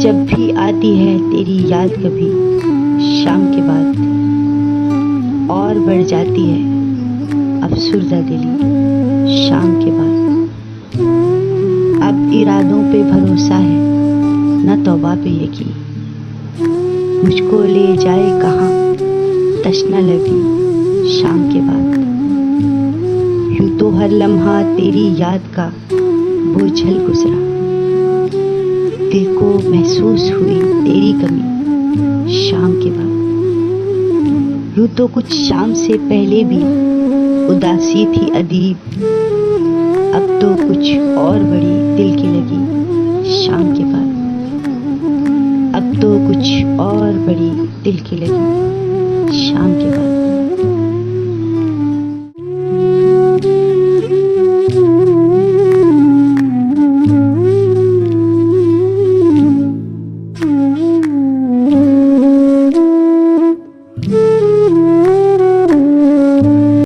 जब भी आती है तेरी याद कभी शाम के बाद, और बढ़ जाती है अफसुर्दा दिली शाम के बाद। अब इरादों पे भरोसा है न तौबा पे यकीन, मुझको ले जाए कहाँ तशना लगी शाम के बाद। यूं तो हर लम्हा तेरी याद का बोझल गुजरा, दिल को महसूस हुई तेरी कमी शाम के बाद। यूं तो कुछ शाम से पहले भी उदासी थी अदीब, अब तो कुछ और बड़ी दिल की लगी शाम के बाद। अब तो कुछ और बड़ी दिल की लगी शाम के बाद।